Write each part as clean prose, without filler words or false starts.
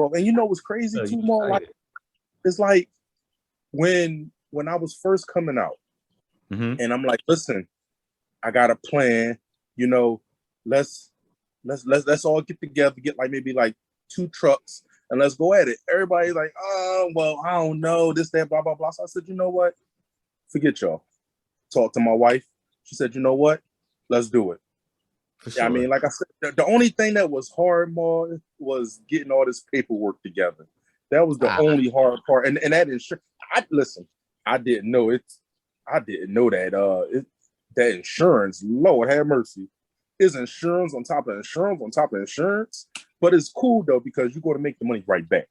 dog. And you know what's crazy too, more like it's like when I was first coming out, and I'm like, listen, I got a plan. You know, let's all get together, get like maybe like 2 trucks, and let's go at it. Everybody's like, oh well, I don't know, this, that, blah, blah, blah. So I said, you know what? Forget y'all. Talked to my wife. She said, you know what? Let's do it. Sure. I mean, like I said, the only thing that was hard more was getting all this paperwork together. That was the only hard part. And that insurance, I didn't know it. I didn't know that that insurance, Lord have mercy, is insurance on top of insurance on top of insurance. But it's cool though, because you're going to make the money right back.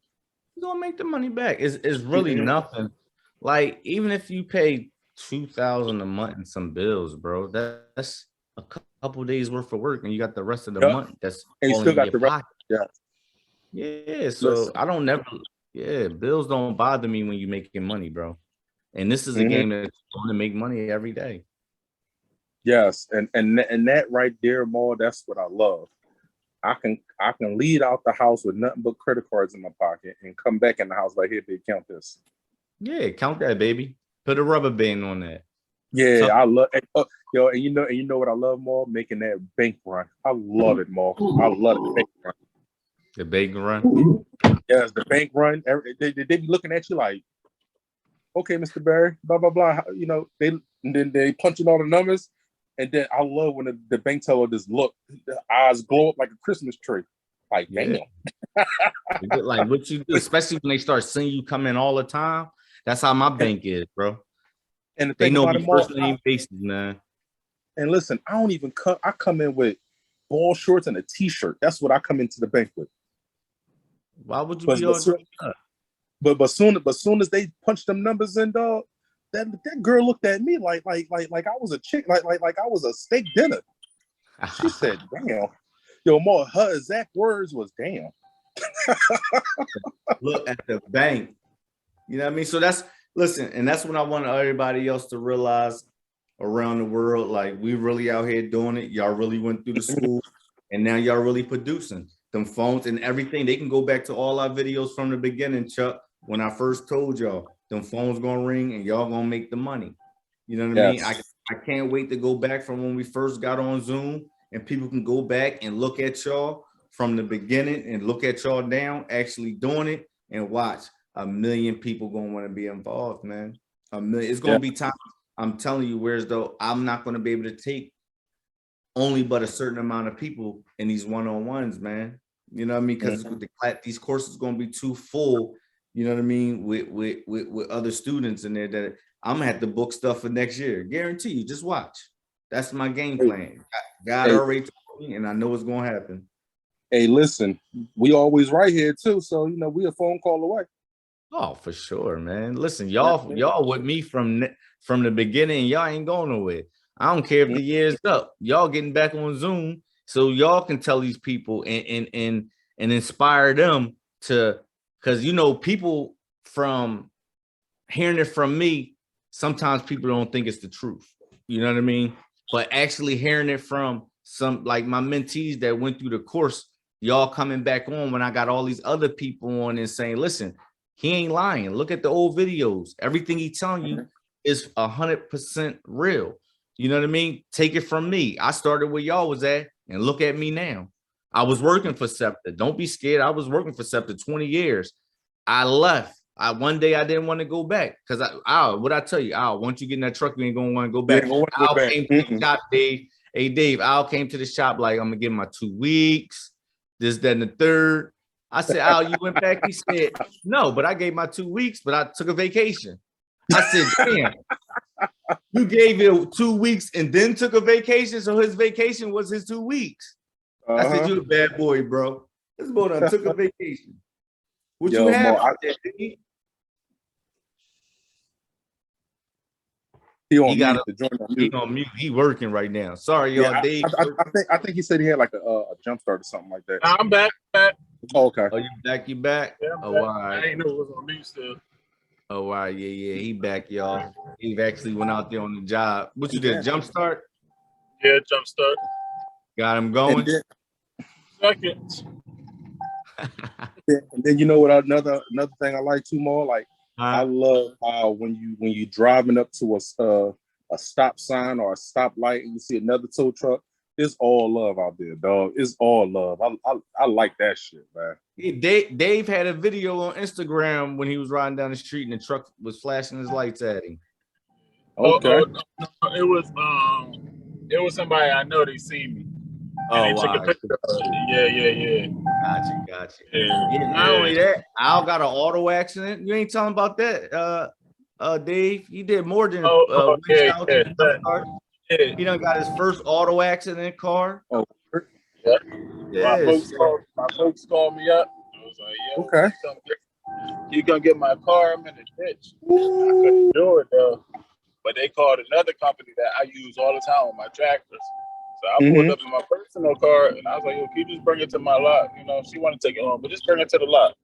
You're going to make the money back. It's really nothing. Like, even if you pay $2,000 a month in some bills, bro, that's a couple days worth of work, and you got the rest of the month that's and you still got the rest. Yeah. So bills don't bother me when you're making money, bro. And this is a game that's going to make money every day. Yes, and that right there, Maul, that's what I love. I can lead out the house with nothing but credit cards in my pocket and come back in the house like, here, babe, count this. Yeah, count that, baby. Put a rubber band on that. Yeah, I love it. And you know what I love more? Making that bank run. I love it more. I love the bank run. The bank run? Yes, the bank run. They be looking at you like, okay, Mr. Barry, blah, blah, blah. You know, they punching all the numbers. And then I love when the bank teller just look, the eyes glow up like a Christmas tree. Like, damn. Like what you do, especially when they start seeing you come in all the time. That's how my bank is, bro. And they know me first name basis, man. And listen, I don't even come. I come in with ball shorts and a t-shirt. That's what I come into the bank with. Why would you be all dressed up? But soon as they punch them numbers in, dog, that girl looked at me like I was a chick, like I was a steak dinner. She said, "Damn, yo, more." Her exact words was, "Damn." Look at the bank. You know what I mean? So that's what I want everybody else to realize around the world. Like, we really out here doing it. Y'all really went through the school, and now y'all really producing them phones and everything. They can go back to all our videos from the beginning, Chuck. When I first told y'all, them phones gonna ring and y'all gonna make the money. You know what I mean? I can't wait to go back from when we first got on Zoom, and people can go back and look at y'all from the beginning and look at y'all down, actually doing it, and watch. 1 million people gonna want to be involved, man. 1 million. It's gonna be time. I'm telling you, whereas though I'm not gonna be able to take only but a certain amount of people in these one-on-ones, man. You know what I mean? Because these courses gonna be too full. You know what I mean? With other students in there that I'm gonna have to book stuff for next year. Guarantee you. Just watch. That's my game plan. God already told me, and I know it's gonna happen. Hey, listen, we always right here too, so you know we a phone call away. Oh, for sure, man. Listen, y'all with me from the beginning. Y'all ain't going nowhere. I don't care if the year's up. Y'all getting back on Zoom so y'all can tell these people and inspire them to, because you know, people from hearing it from me, sometimes people don't think it's the truth. You know what I mean? But actually hearing it from some like my mentees that went through the course, y'all coming back on when I got all these other people on and saying, listen, he ain't lying. Look at the old videos. Everything he's telling you is 100% real. You know what I mean? Take it from me. I started where y'all was at, and look at me now. I was working for SEPTA. Don't be scared. I was working for SEPTA 20 years. I left. One day I didn't want to go back because what I tell you, once you get in that truck, you ain't gonna want to go back. Al came to the shop, Dave. Hey, Dave, Al came to the shop like, I'm gonna give him my 2 weeks, this, that, and the third. I said, Al, you went back? He said, no, but I gave my 2 weeks, but I took a vacation. I said, damn, you gave it 2 weeks and then took a vacation, so his vacation was his 2 weeks. I said, you're a bad boy, bro. This boy done took a vacation. What you have out there, Dave? He on mute. He working right now. Sorry, y'all, Dave. I think he said he had like a jump start or something like that. I'm back. Oh, okay. Oh, you back? You back? Yeah, all right. I ain't know it was on mute still. Oh, all right. Yeah. He back, y'all. He actually went out there on the job. What you did? Jump start? Yeah, jump start. Got him going. Seconds. And then you know what? Another thing I like too more. Like I love how when you driving up to a stop sign or a stoplight and you see another tow truck, it's all love out there, dog. It's all love. I like that shit, man. Dave had a video on Instagram when he was riding down the street and the truck was flashing his lights at him. Okay. No, it was somebody I know. They seen me. And they took a picture of it. Yeah. Gotcha. Yeah, not only that, Al got an auto accident. You ain't telling about that, Dave. He did more than He done got his first auto accident car. Oh, yeah. My folks called me up. I was like, okay. You gonna get my car? I'm in the ditch. I couldn't do it though. But they called another company that I use all the time with my tractors. So I pulled up in my personal car and I was like, yo, can you just bring it to my lot? You know, she wanted to take it home, but just bring it to the lot.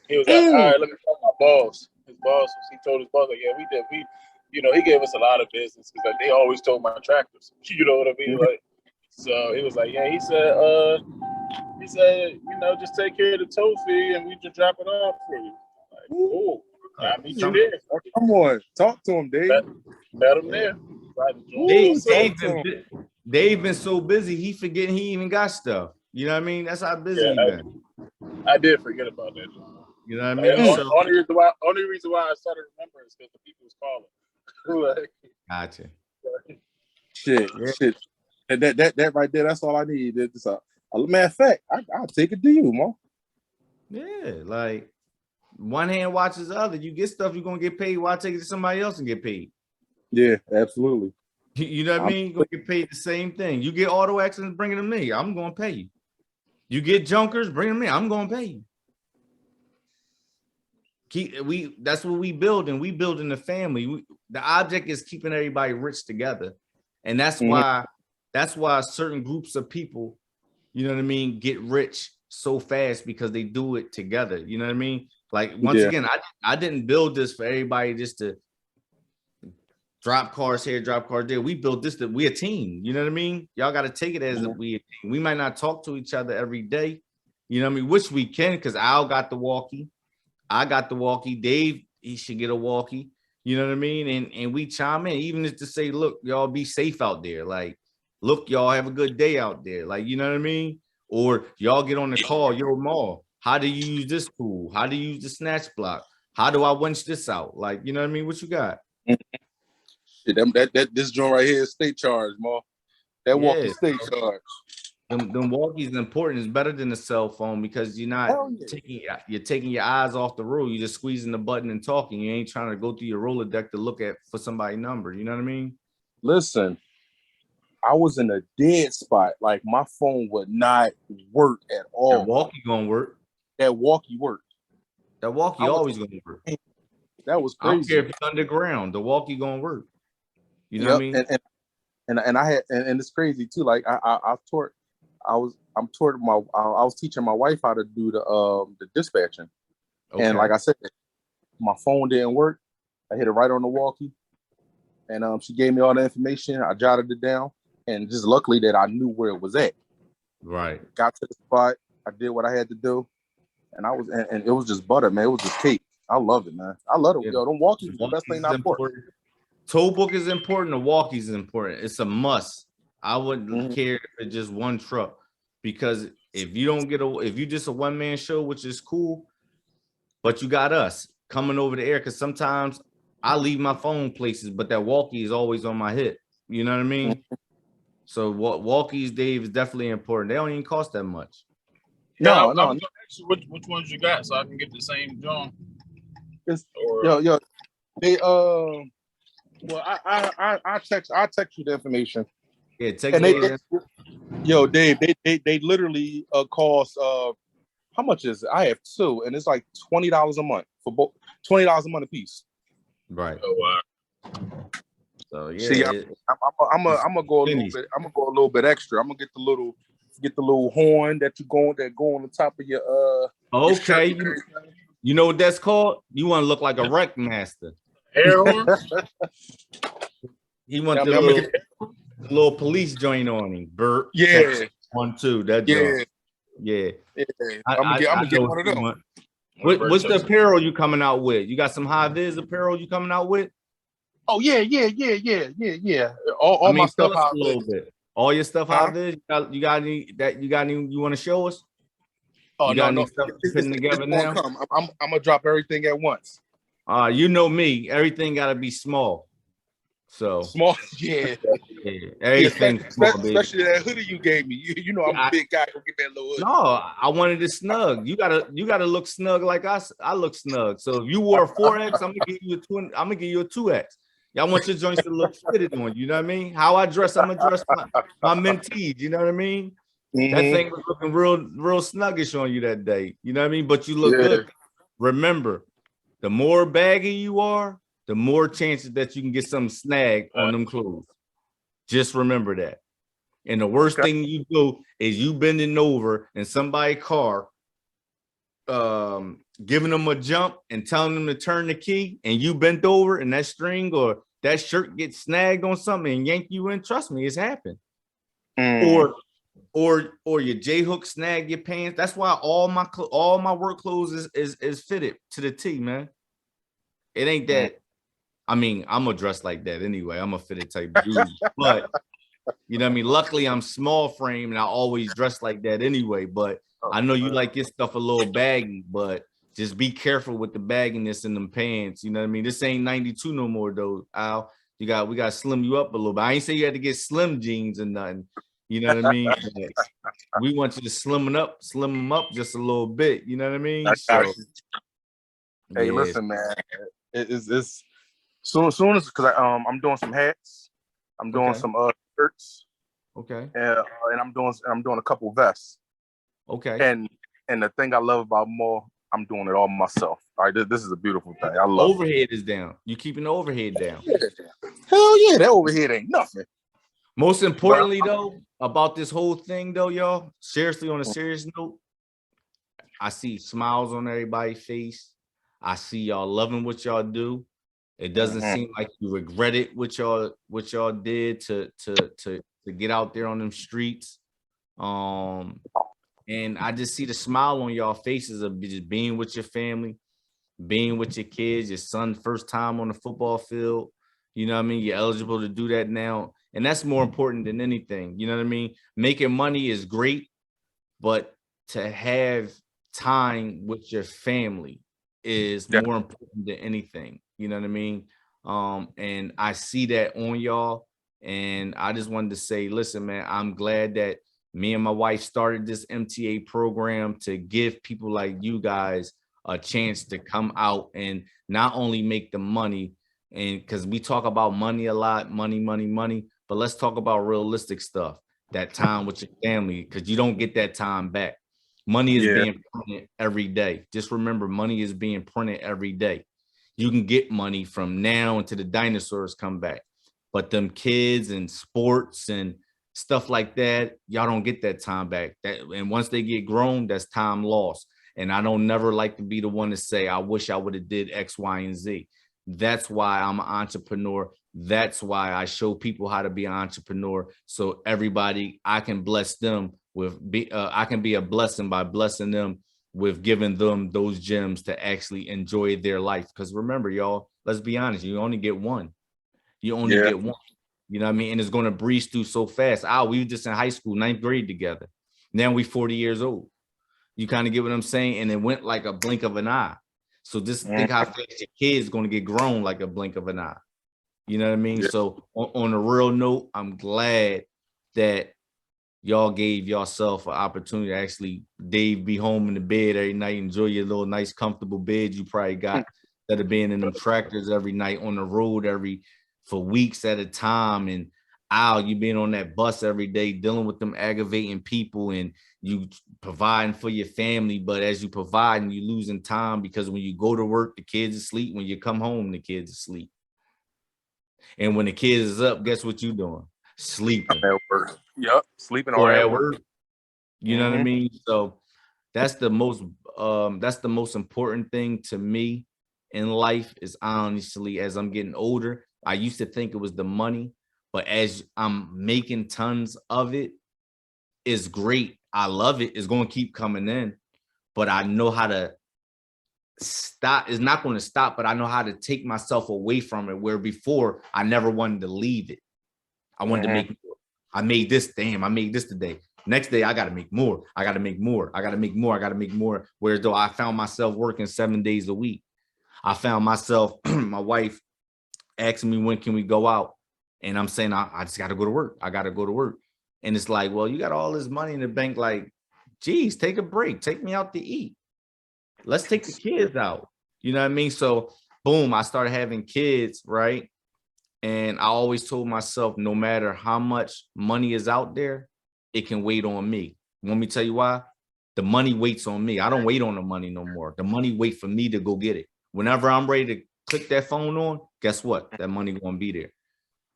He was like, all right, let me call my boss. His boss, he told his boss, like, yeah, we did. He gave us a lot of business because like, they always told my tractors. You know what I mean? Like, so he was like, yeah, he said, just take care of the tow fee and we just drop it off for you. Like, cool. I mean, come on, talk to him, Dave. Let him there. Dave been so busy, he forgetting he even got stuff. You know what I mean? That's how busy he been. I did forget about that. You know what I mean? Only reason why I started remembering is because the people was calling. Gotcha. Shit. That right there, that's all I need. It's a matter of fact, I'll take it to you, Mo. Yeah, like one hand watches the other. You get stuff, you're gonna get paid. Why take it to somebody else and get paid? Yeah, absolutely. You know what I mean? You're gonna get paid the same thing. You get auto accidents, bring it to me. I'm gonna pay you. You get junkers, bring them in. I'm gonna pay you. That's what we build, and we build in the family. The object is keeping everybody rich together, and that's why certain groups of people, you know what I mean, get rich so fast because they do it together. You know what I mean? Like once again, I didn't build this for everybody just to drop cars here, drop cars there. We built this that we a team. You know what I mean? Y'all got to take it as if we a team. We might not talk to each other every day. You know what I mean? Which we can, because Al got the walkie. I got the walkie. Dave, he should get a walkie. You know what I mean? And we chime in, even just to say, look, y'all be safe out there. Like, look, y'all have a good day out there. Like, you know what I mean? Or y'all get on the call, yo, Maul, how do you use this tool? How do you use the snatch block? How do I winch this out? Like, you know what I mean? What you got? This joint right here is state charge, Maul. That walkie state charge. Them walkies is important. It's better than a cell phone because you're not taking your eyes off the road. You're just squeezing the button and talking. You ain't trying to go through your Rolodex to look at for somebody's number. You know what I mean? Listen, I was in a dead spot. Like my phone would not work at all. That walkie gonna work. That walkie worked. That walkie always gonna work. That was crazy. I don't care if it's underground. The walkie gonna work. You know what I mean? And I had and it's crazy too. Like I was teaching my wife how to do the dispatching. Okay. And like I said, my phone didn't work. I hit it right on the walkie. And she gave me all the information. I jotted it down. And just luckily that I knew where it was at. Right. Got to the spot. I did what I had to do. And and it was just butter, man. It was just cake. I love it, man. I love it. Yo, them walkies the best thing not for. Tow book is important. The walkies is important. It's a must. I wouldn't care if it's just one truck, because if you don't get if you just a one-man show, which is cool, but you got us coming over the air, because sometimes I leave my phone places, but that walkie is always on my hip. You know what I mean? So walkies, Dave, is definitely important. They don't even cost that much. No. Actually, which ones you got so I can get the same John? Yo, they well, I text you the information. Yeah, text me. Yo, Dave, they literally cost how much is it? I have two, and it's like $20 a month for both. $20 a month a piece. Right. Oh wow. So yeah, see, I'm gonna go a little bit. I'm gonna go a little bit extra. I'm gonna get the little horn that go on the top of your Okay. You know what that's called? You want to look like a wreck master. Air horn. He want the little police joint on him. Bert. Yeah. 1, 2. That joint. Yeah. I'm gonna I get know one of them. What's the apparel you coming out with? You got some high vis apparel you coming out with? Oh yeah. All my stuff tell us high a little bit. All your stuff high vis. You got any that you got any you want to show us? Oh you got no. any stuff putting together now? I'm gonna drop everything at once. You know me. Everything got to be small. So small, yeah. Everything small, especially that hoodie you gave me. You know I'm a big guy. Go get me a little hoodie. No, I wanted it snug. You gotta look snug like I look snug. So if you wore a 4X, I'm gonna give you a 2. I'm gonna give you a 2X. Y'all want your joints to look fitted on. You know what I mean? How I dress, I'm gonna dress my mentees. You know what I mean? That thing was looking real snuggish on you that day. You know what I mean? But you look good. Remember, the more baggy you are, the more chances that you can get some snag on them clothes. Just remember that. And the worst thing you do is you bending over in somebody's car, giving them a jump and telling them to turn the key, and you bent over and that string or that shirt gets snagged on something and yank you in. Trust me, it's happened. Or your J-hook snag your pants. That's why all my work clothes is fitted to the T, man. It ain't that. I mean, I'm gonna dress like that anyway. I'm a fitted type dude, but you know what I mean? Luckily, I'm small frame and I always dress like that anyway. But I know you like your stuff a little baggy, but just be careful with the bagginess in them pants. You know what I mean? This ain't 92 no more, though, Al. We got to slim you up a little bit. I ain't say you had to get slim jeans or nothing. You know what I mean? We want you to slim them up just a little bit. You know what I mean? So, hey, listen, man. It's soon as because I'm doing some hats. I'm doing some shirts. Okay. And I'm doing a couple vests. Okay. And the thing I love about more, I'm doing it all myself. All right, this is a beautiful thing. I love overhead is down. You keeping the overhead down. Hell yeah, that overhead ain't nothing. Most importantly, though, about this whole thing, though, y'all, seriously, on a serious note, I see smiles on everybody's face. I see y'all loving what y'all do. It doesn't seem like you regretted what y'all did to get out there on them streets. And I just see the smile on y'all faces of just being with your family, being with your kids, your son first time on the football field. You know what I mean? You're eligible to do that now. And that's more important than anything. You know what I mean? Making money is great, but to have time with your family is more important than anything. You know what I mean? And I see that on y'all. And I just wanted to say, listen, man, I'm glad that me and my wife started this MTA program to give people like you guys a chance to come out and not only make the money, and because we talk about money a lot, money, but let's talk about realistic stuff, that time with your family, because you don't get that time back. Money is being printed every day. Just remember, money is being printed every day. You can get money from now until the dinosaurs come back, but them kids and sports and stuff like that, y'all don't get that time back. And once they get grown, that's time lost. And I don't never like to be the one to say, I wish I would have did X, Y, and Z. That's why I'm an entrepreneur. That's why I show people how to be an entrepreneur. So everybody, I can bless them I can be a blessing by blessing them with giving them those gems to actually enjoy their life. Because remember, y'all, let's be honest, you only get one. You only get one. You know what I mean? And it's going to breeze through so fast. We were just in high school, 9th grade together. Now we 40 years old. You kind of get what I'm saying? And it went like a blink of an eye. So just think how fast your kid's going to get grown like a blink of an eye. You know what I mean? So on a real note, I'm glad that y'all gave yourself an opportunity to actually, Dave, be home in the bed every night, enjoy your little nice, comfortable bed you probably got, instead of being in them tractors every night on the road for weeks at a time. And you being on that bus every day, dealing with them aggravating people, and you providing for your family. But as you provide, and you losing time, because when you go to work, the kids are asleep. When you come home, the kids are asleep. And when the kids is up, guess what you doing? Sleeping. At work. Yep, sleeping or at work. You know what I mean? So that's the most important thing to me in life, is honestly, as I'm getting older, I used to think it was the money, but as I'm making tons of it, it's great I love it. It's going to keep coming in, but I know how to stop. It's not going to stop, but I know how to take myself away from it, where before I never wanted to leave it. I wanted to make more. I made this, damn, I made this today. Next day, I got to make more. I got to make more. I got to make more. I got to make more. Whereas though I found myself working 7 days a week. I found myself, my wife asking me, when can we go out? And I'm saying, I just got to go to work. I got to go to work. And it's like, well, you got all this money in the bank. Like, geez, take a break. Take me out to eat. Let's take the kids out. You know what I mean? So boom, I started having kids, right? And I always told myself, no matter how much money is out there, it can wait on me. Want me to tell you why? The money waits on me. I don't wait on the money no more. The money wait for me to go get it. Whenever I'm ready to click that phone on, guess what? That money gonna be there.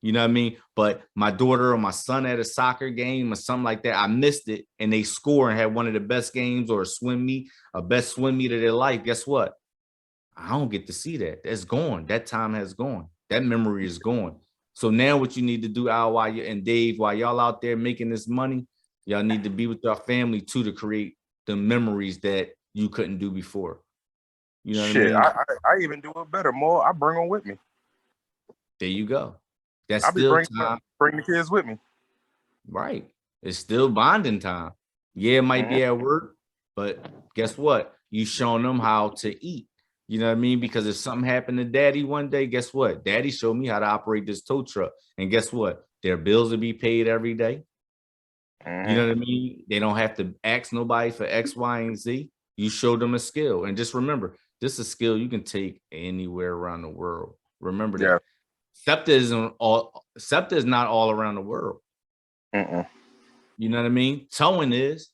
You know what I mean? But my daughter or my son at a soccer game or something like that, I missed it, and they score and had one of the best games or a best swim meet of their life. Guess what? I don't get to see that. That's gone. That time has gone. That memory is gone. So now what you need to do, Al, and Dave, while y'all out there making this money, y'all need to be with your family too, to create the memories that you couldn't do before. You know what I mean? I even do it better. More, I bring them with me. There you go. That's I'll be still time. Bring the kids with me. Right. It's still bonding time. Yeah, it might be at work, but guess what? You showing them how to eat. You know what I mean? Because if something happened to daddy one day, guess what? Daddy showed me how to operate this tow truck. And guess what? Their bills will be paid every day. You know what I mean? They don't have to ask nobody for X, Y, and Z. You show them a skill. And just remember, this is a skill you can take anywhere around the world. Remember that. SEPTA is not all around the world. You know what I mean? Towing is.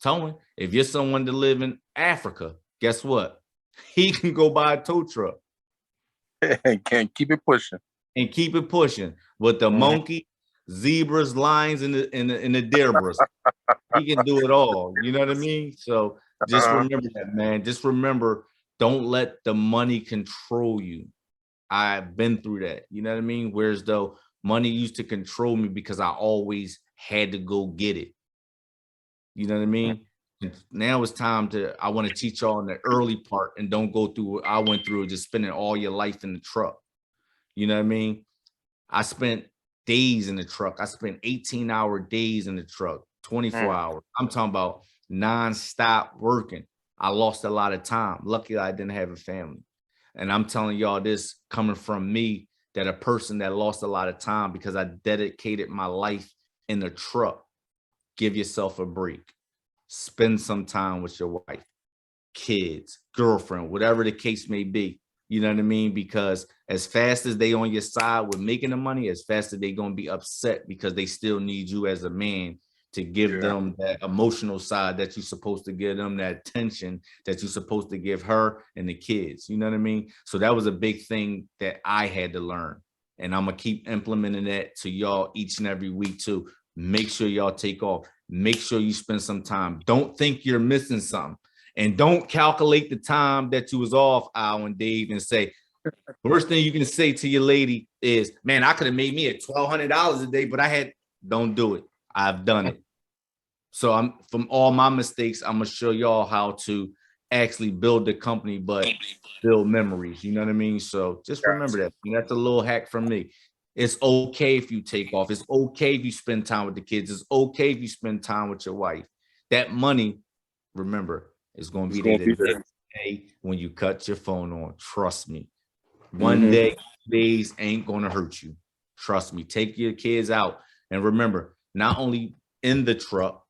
Towing. If you're someone to live in Africa, guess what? He can go buy a tow truck. And can keep it pushing. And keep it pushing with the monkey, zebras, lions, and the deerbras. He can do it all. You know what I mean? So just remember that, man. Just remember, don't let the money control you. I've been through that. You know what I mean? Whereas though money used to control me because I always had to go get it. You know what I mean? And now it's time I want to teach y'all in the early part, and don't go through what I went through, just spending all your life in the truck. You know what I mean? I spent days in the truck. I spent 18-hour days in the truck, 24 hours. I'm talking about nonstop working. I lost a lot of time. Luckily, I didn't have a family. And I'm telling y'all this coming from me, that a person that lost a lot of time because I dedicated my life in the truck. Give yourself a break. Spend some time with your wife, kids, girlfriend, whatever the case may be. You know what I mean? Because as fast as they on your side with making the money, as fast as they going to be upset because they still need you as a man to give them that emotional side that you're supposed to give them, that attention that you're supposed to give her and the kids. You know what I mean? So that was a big thing that I had to learn. And I'm going to keep implementing that to y'all each and every week too. Make sure y'all take off. Make sure you spend some time. Don't think you're missing something. And don't calculate the time that you was off, Al and Dave, and say, worst thing you can say to your lady is, man, I could have made me at $1,200 a day, but don't do it. I've done it. So from all my mistakes, I'm going to show y'all how to actually build the company, but build memories. You know what I mean? So just remember that. And that's a little hack from me. It's okay if you take off. It's okay if you spend time with the kids. It's okay if you spend time with your wife. That money, remember, is going to be there the next day when you cut your phone on. Trust me. One day, days ain't going to hurt you. Trust me. Take your kids out. And remember, not only in the truck,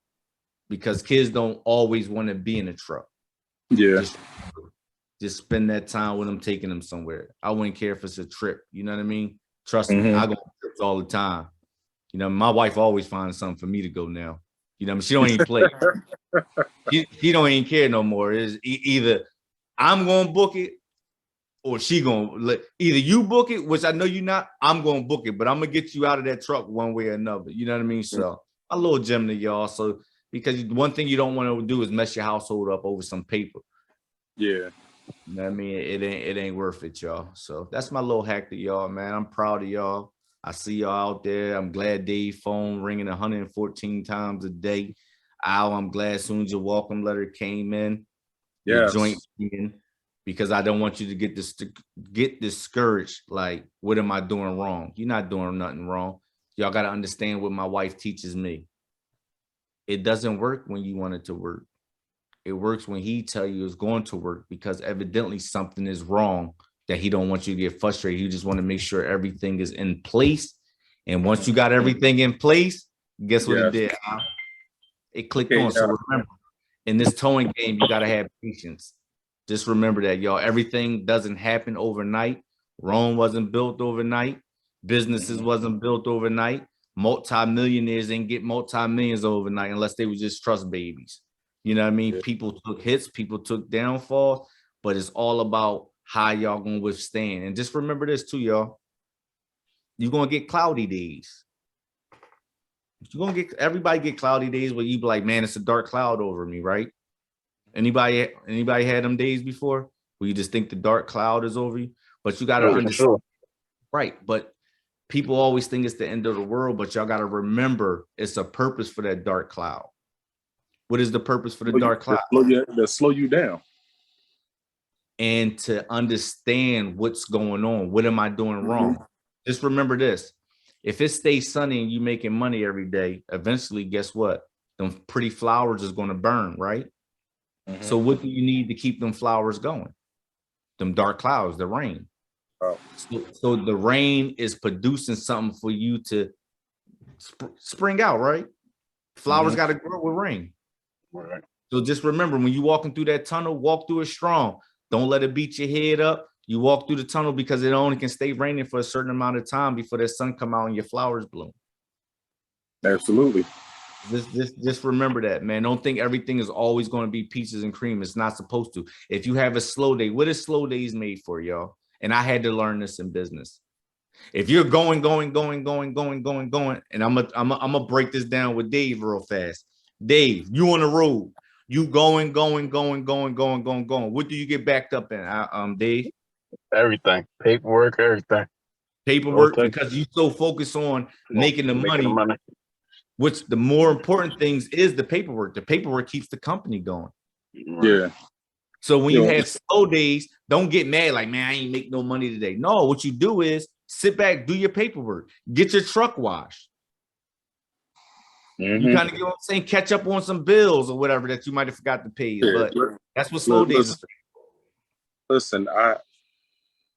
because kids don't always want to be in a truck. Yeah. Just spend that time with them, taking them somewhere. I wouldn't care if it's a trip. You know what I mean? Trust me, I go on trips all the time. You know, my wife always finds something for me to go now. You know, she don't even play. She don't even care no more. It's either I'm going to book it or she going to let, either you book it, which I know you're not, I'm going to book it, but I'm going to get you out of that truck one way or another. You know what I mean? So a little gem to y'all. So, because one thing you don't want to do is mess your household up over some paper. Yeah. You know what I mean? It ain't worth it, y'all. So that's my little hack to y'all, man. I'm proud of y'all. I see y'all out there. I'm glad Dave's phone ringing 114 times a day. Al, I'm glad as soon as your welcome letter came in, your joint in, because I don't want you to get discouraged. Like, what am I doing wrong? You're not doing nothing wrong. Y'all got to understand what my wife teaches me. It doesn't work when you want it to work. It works when he tell you it's going to work, because evidently something is wrong that he don't want you to get frustrated. You just want to make sure everything is in place. And once you got everything in place, guess what it did? It clicked on. So remember, in this towing game, you got to have patience. Just remember that, y'all. Everything doesn't happen overnight. Rome wasn't built overnight. Businesses wasn't built overnight. Multi-millionaires didn't get multi-millions overnight unless they were just trust babies. You know what I mean? People took hits, people took downfalls, but it's all about how y'all gonna withstand. And just remember this too, y'all. You're gonna get cloudy days. Everybody get cloudy days where you be like, man, it's a dark cloud over me, right? Anybody had them days before where you just think the dark cloud is over you? But you gotta understand, right? But people always think it's the end of the world, but y'all gotta remember it's a purpose for that dark cloud. What is the purpose for the dark cloud? To slow you down. And to understand what's going on. What am I doing wrong? Just remember this. If it stays sunny and you making money every day, eventually, guess what? Them pretty flowers is going to burn, right? So what do you need to keep them flowers going? Them dark clouds, the rain. So the rain is producing something for you to spring out, right? Flowers got to grow with rain. Right. So just remember, when you walking through that tunnel, walk through it strong. Don't let it beat your head up. You walk through the tunnel because it only can stay raining for a certain amount of time before the sun come out and your flowers bloom. Absolutely. Just remember that, man. Don't think everything is always going to be peaches and cream. It's not supposed to. If you have a slow day, what is slow days made for, y'all? And I had to learn this in business. If you're going, and I'm gonna break this down with Dave real fast. Dave, you on the road. You going. What do you get backed up in, Dave? Everything. Paperwork, everything. Paperwork, because you so focused on making the money. Which the more important things is the paperwork. The paperwork keeps the company going. Yeah. So when you have slow days, don't get mad like, man, I ain't make no money today. No, what you do is sit back, do your paperwork, get your truck washed. You kind of, you know what I'm saying, catch up on some bills or whatever that you might have forgot to pay. But that's what slow days is. Listen, I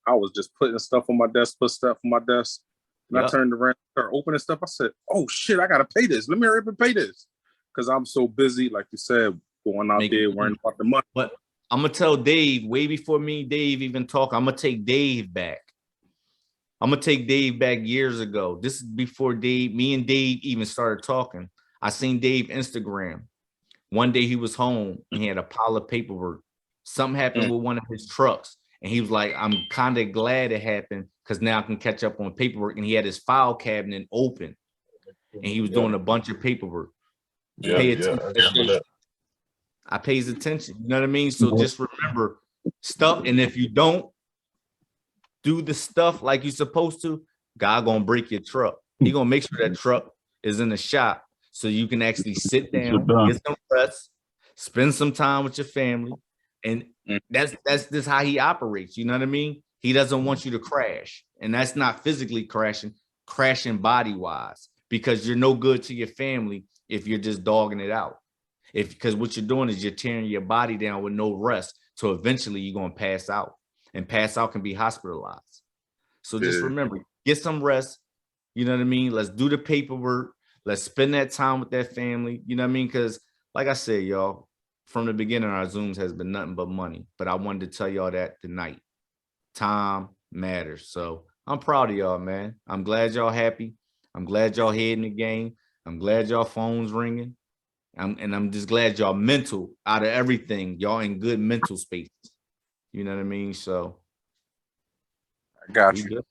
was just putting stuff on my desk, and I turned around, started opening stuff. I said, oh shit, I gotta pay this. Let me hurry up and pay this. Because I'm so busy, like you said, going out there worrying about the money. But I'm gonna tell Dave, way before me, Dave even talk, I'm gonna take Dave back. I'm gonna take Dave back years ago. This is before me and Dave even started talking. I seen Dave Instagram. One day he was home and he had a pile of paperwork. Something happened with one of his trucks. And he was like, I'm kind of glad it happened because now I can catch up on paperwork. And he had his file cabinet open and he was doing a bunch of paperwork. Pay attention. I pays attention. You know what I mean? So just remember stuff. And if you don't do the stuff like you're supposed to, God gonna break your truck. He gonna make sure that truck is in the shop so you can actually sit down, get some rest, spend some time with your family. And that's just how he operates. You know what I mean? He doesn't want you to crash. And that's not physically crashing body-wise, because you're no good to your family if you're just dogging it out. Because what you're doing is you're tearing your body down with no rest. So eventually you're going to pass out. And pass out can be hospitalized. So just remember, get some rest. You know what I mean? Let's do the paperwork. Let's spend that time with that family. You know what I mean? Because like I said, y'all, from the beginning, our Zooms has been nothing but money. But I wanted to tell y'all that tonight. Time matters. So I'm proud of y'all, man. I'm glad y'all happy. I'm glad y'all head in the game. I'm glad y'all phones ringing. I'm just glad y'all mental out of everything. Y'all in good mental space. You know what I mean? So I got you.